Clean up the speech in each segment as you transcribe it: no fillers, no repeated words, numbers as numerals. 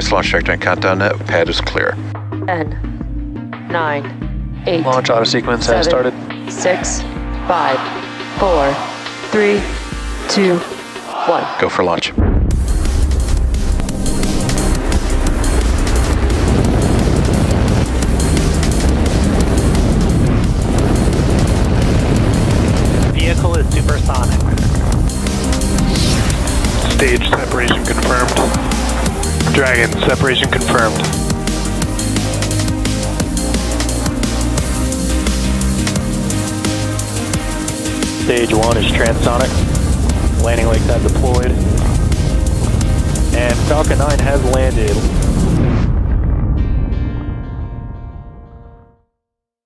Place launch trajectory and countdown net. Pad is clear. 10, 9, 8. Launch auto sequence has started. 6, 5, 4, 3, 2, 1. Go for launch. Vehicle is supersonic. Stage separation confirmed. Dragon, separation confirmed. Stage 1 is transonic. Landing legs have deployed. And Falcon 9 has landed.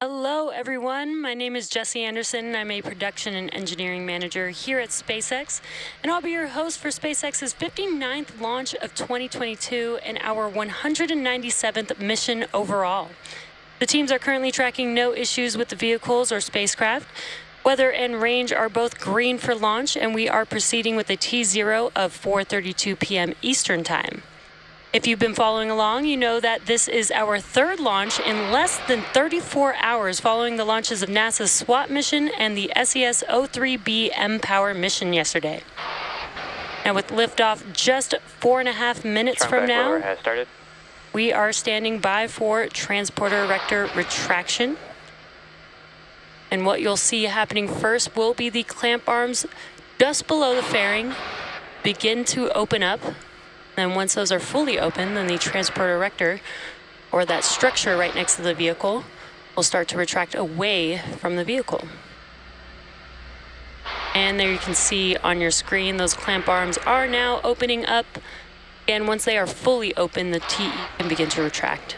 Hello everyone, my name is Jessie Anderson. I'm a production and engineering manager here at SpaceX, and I'll be your host for SpaceX's 59th launch of 2022 and our 197th mission overall. The teams are currently tracking no issues with the vehicles or spacecraft. Weather and range are both green for launch, and we are proceeding with a T0 of 4:32 p.m. Eastern Time. If you've been following along, you know that this is our third launch in less than 34 hours following the launches of NASA's SWAT mission and the SES-03B M-Power mission yesterday. Now with liftoff just 4.5 minutes from now, Has started. we are standing by for transporter erector retraction. And what you'll see happening first will be the clamp arms just below the fairing begin to open up. And once those are fully open, then the transporter erector, or that structure right next to the vehicle, will start to retract away from the vehicle. And there you can see on your screen, those clamp arms are now opening up. And once they are fully open, the TE can begin to retract.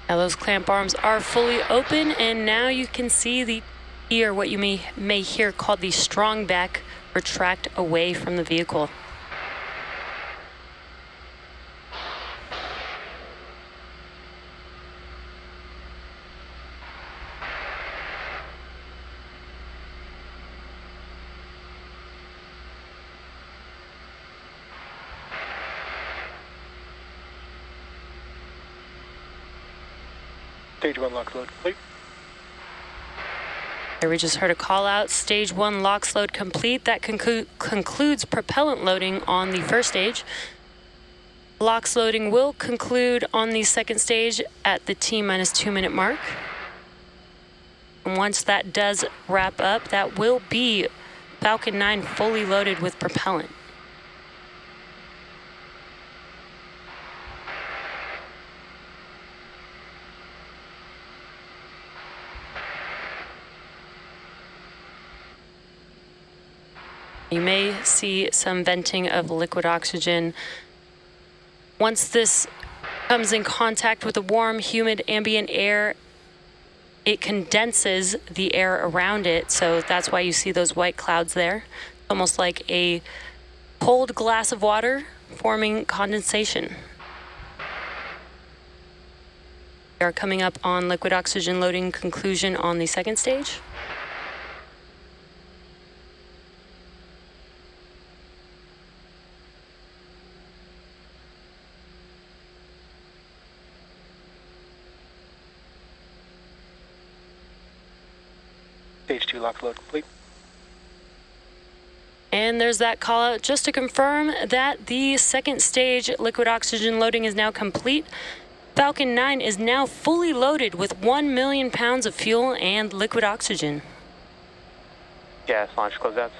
Now those clamp arms are fully open, and now you can see the T, or what you may hear called the strong back, retract away from the vehicle. Stage 1 lock load complete. There we just heard a call out. Stage 1 LOX load complete. That concludes propellant loading on the first stage. LOX loading will conclude on the second stage at the T-2 minute mark. And once that does wrap up, that will be Falcon 9 fully loaded with propellant. You may see some venting of liquid oxygen. Once this comes in contact with the warm, humid ambient air, it condenses the air around it, so that's why you see those white clouds there. Almost like a cold glass of water forming condensation. We are coming up on liquid oxygen loading conclusion on the second stage. Stage 2 lock load complete. And there's that call out just to confirm that the second stage liquid oxygen loading is now complete. Falcon 9 is now fully loaded with 1 million pounds of fuel and liquid oxygen. Gas launch closeouts.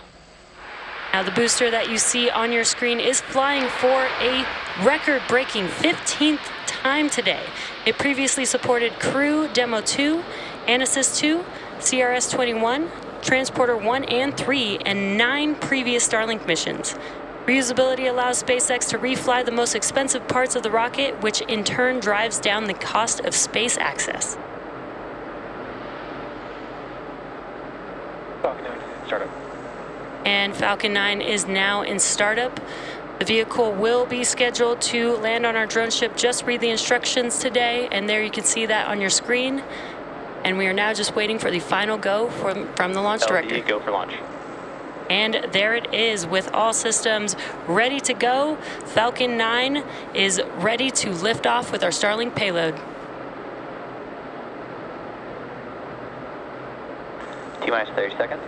Now the booster that you see on your screen is flying for a record-breaking 15th time today. It previously supported Crew Demo 2, Anasis 2, CRS-21, Transporter 1 and 3, and 9 previous Starlink missions. Reusability allows SpaceX to refly the most expensive parts of the rocket, which in turn drives down the cost of space access. Falcon 9, startup. And Falcon 9 is now in startup. The vehicle will be scheduled to land on our drone ship. Just read the instructions today, and there you can see that on your screen. And we are now just waiting for the final go from the launch director. Go for launch. And there it is, with all systems ready to go. Falcon 9 is ready to lift off with our Starlink payload. T-minus 30 seconds.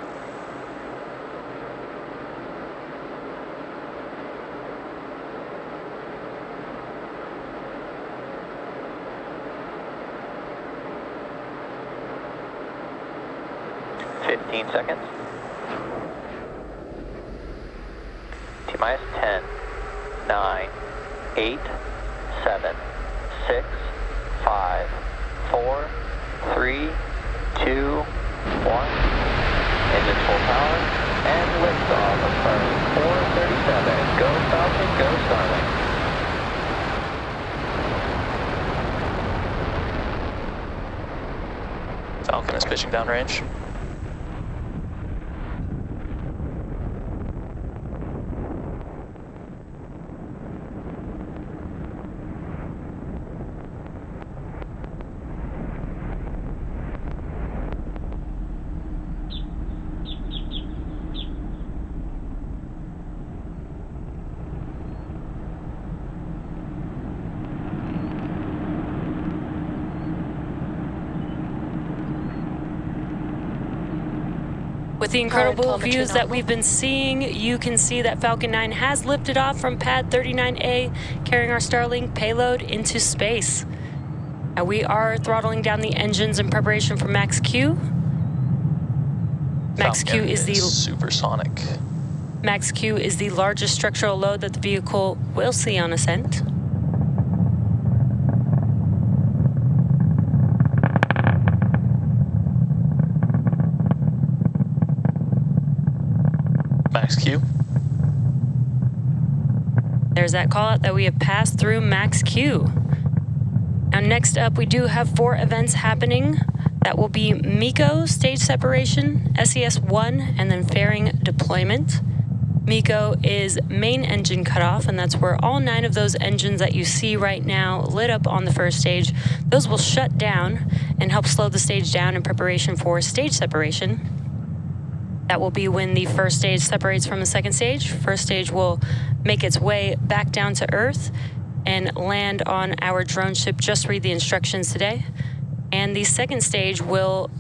Seconds. T-minus 10, 9, 8, 7, 6, 5, 4, 3, 2, 1. Engine full power and liftoff of Starlink 437. Go Falcon, go Starlink. Falcon is pitching downrange. With the incredible views that we've been seeing, you can see that Falcon 9 has lifted off from pad 39A, carrying our Starlink payload into space. We are throttling down the engines in preparation for Max Q. Max Q is the supersonic. Max Q is the largest structural load that the vehicle will see on ascent. Max Q. There's that call out that we have passed through Max Q. Now next up, we do have 4 events happening. That will be MECO, stage separation, SES-1, and then fairing deployment. MECO is main engine cutoff, and that's where all 9 of those engines that you see right now lit up on the first stage, those will shut down and help slow the stage down in preparation for stage separation. That will be when the first stage separates from the second stage. First stage will make its way back down to Earth and land on our drone ship. Just read the instructions today. And the second stage will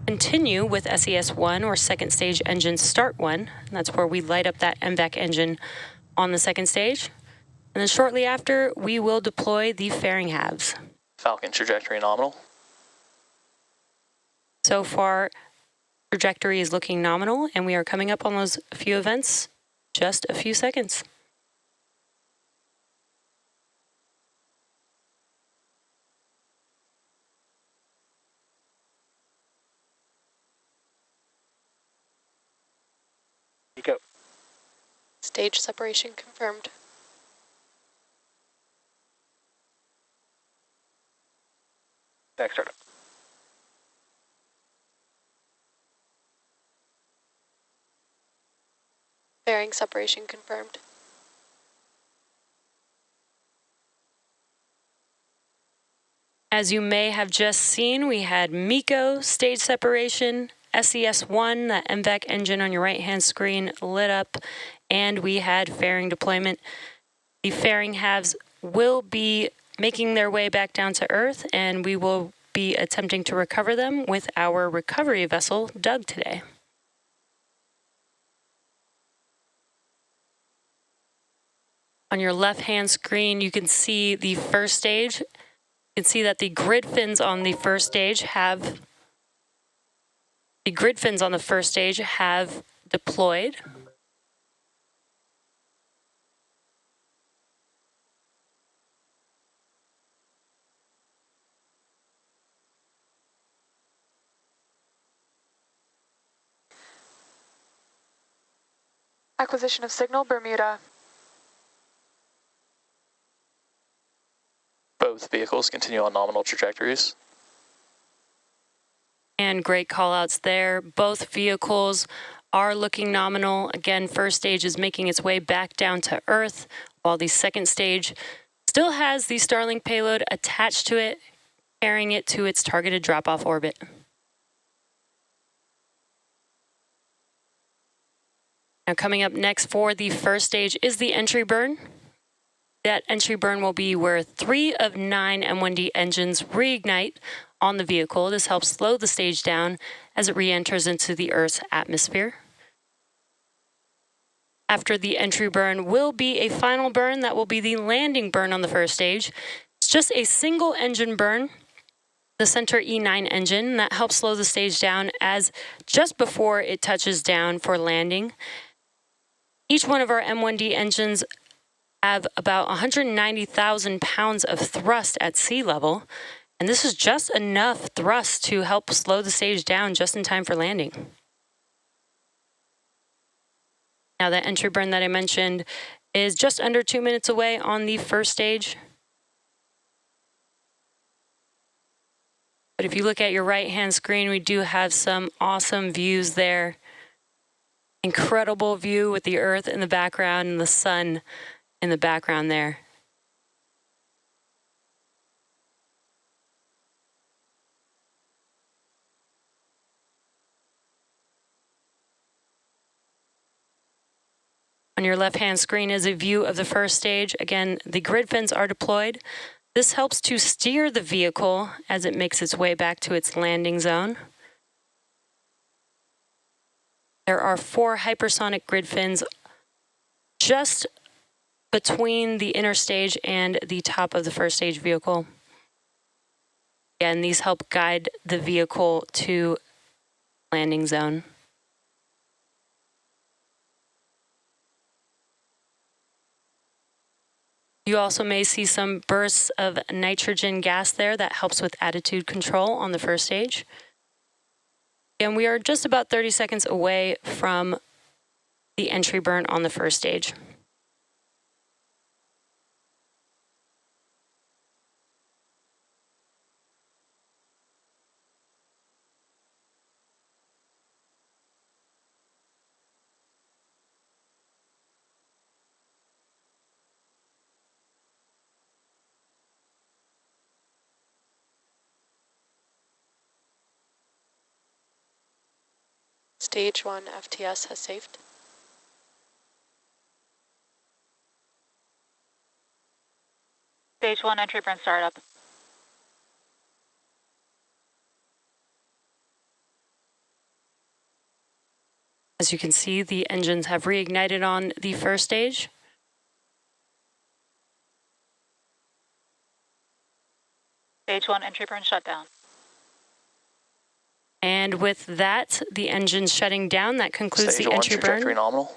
continue with SES-1, or second stage engine start 1. And that's where we light up that MVAC engine on the second stage. And then shortly after, we will deploy the fairing halves. Falcon trajectory nominal. So far, trajectory is looking nominal, and we are coming up on those few events, just a few seconds. Go. Stage separation confirmed. Next startup. Fairing separation confirmed. As you may have just seen, we had MECO, stage separation, SES-1, that MVAC engine on your right-hand screen lit up, and we had fairing deployment. The fairing halves will be making their way back down to Earth, and we will be attempting to recover them with our recovery vessel, Doug, today. On your left-hand screen, you can see the first stage. You can see that the grid fins on the first stage have deployed. Acquisition of signal, Bermuda. Both vehicles continue on nominal trajectories. And great call outs there. Both vehicles are looking nominal. Again, first stage is making its way back down to Earth, while the second stage still has the Starlink payload attached to it, carrying it to its targeted drop-off orbit. Now, coming up next for the first stage is the entry burn. That entry burn will be where 3 of 9 M1D engines reignite on the vehicle. This helps slow the stage down as it re-enters into the Earth's atmosphere. After the entry burn will be a final burn that will be the landing burn on the first stage. It's just a single engine burn, the Center E9 engine, that helps slow the stage down as just before it touches down for landing. Each one of our M1D engines have about 190,000 pounds of thrust at sea level, and this is just enough thrust to help slow the stage down just in time for landing. Now, that entry burn that I mentioned is just under 2 minutes away on the first stage. But if you look at your right-hand screen, we do have some awesome views there. Incredible view with the Earth in the background and the sun in the background there. On your left-hand screen is a view of the first stage. Again, the grid fins are deployed. This helps to steer the vehicle as it makes its way back to its landing zone. There are 4 hypersonic grid fins just between the inner stage and the top of the first stage vehicle. Again, these help guide the vehicle to landing zone. You also may see some bursts of nitrogen gas there that helps with attitude control on the first stage. And we are just about 30 seconds away from the entry burn on the first stage. Stage 1 FTS has saved. Stage 1 entry burn startup. As you can see, the engines have reignited on the first stage. Stage 1 entry burn shutdown. And with that, the engine's shutting down. That concludes Stage the 1 entry trajectory burn. nominal.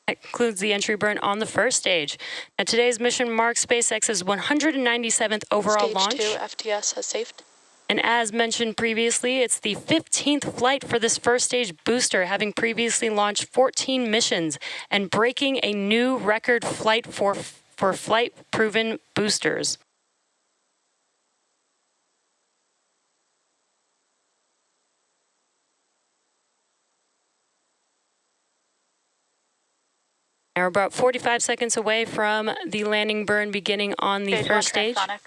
That concludes the entry burn on the first stage. Now, today's mission marks SpaceX's 197th overall launch. Stage 2 FTS has saved. And as mentioned previously, it's the 15th flight for this first stage booster, having previously launched 14 missions and breaking a new record flight for flight-proven boosters. Now we're about 45 seconds away from the landing burn beginning on the first stage. Transonic.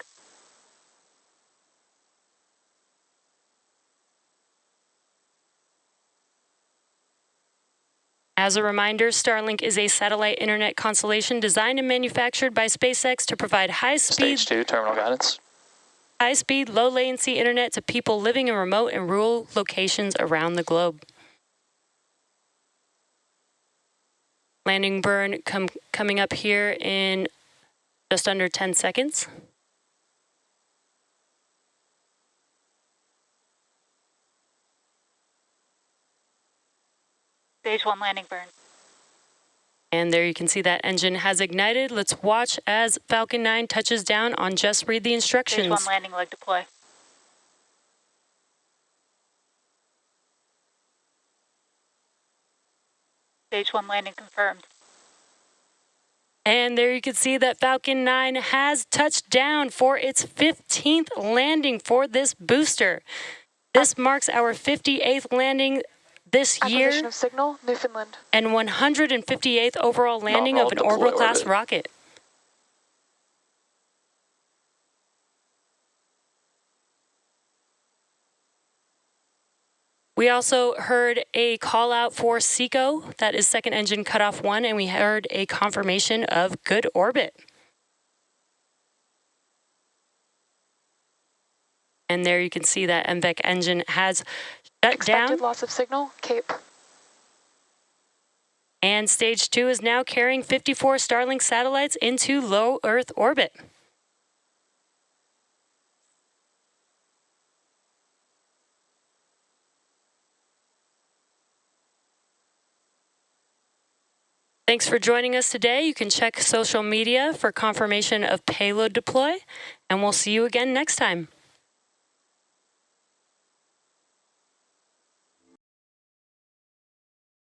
As a reminder, Starlink is a satellite internet constellation designed and manufactured by SpaceX to provide Stage 2 terminal guidance. high-speed, low-latency internet to people living in remote and rural locations around the globe. Landing burn coming up here in just under 10 seconds. Stage 1 landing burn. And there you can see that engine has ignited. Let's watch as Falcon 9 touches down on Just Read the Instructions. Stage 1 landing leg deploy. Stage 1 landing confirmed. And there you can see that Falcon 9 has touched down for its 15th landing for this booster. This marks our 58th landing this year Acquisition of signal, Newfoundland. and 158th overall landing of an Nominal orbital deploy class orbit. rocket. We also heard a call out for SECO, that is second engine cutoff 1, and we heard a confirmation of good orbit. And there you can see that MVEC engine has shut Expected down. loss of signal, Cape. And stage 2 is now carrying 54 Starlink satellites into low Earth orbit. Thanks for joining us today. You can check social media for confirmation of payload deploy, and we'll see you again next time.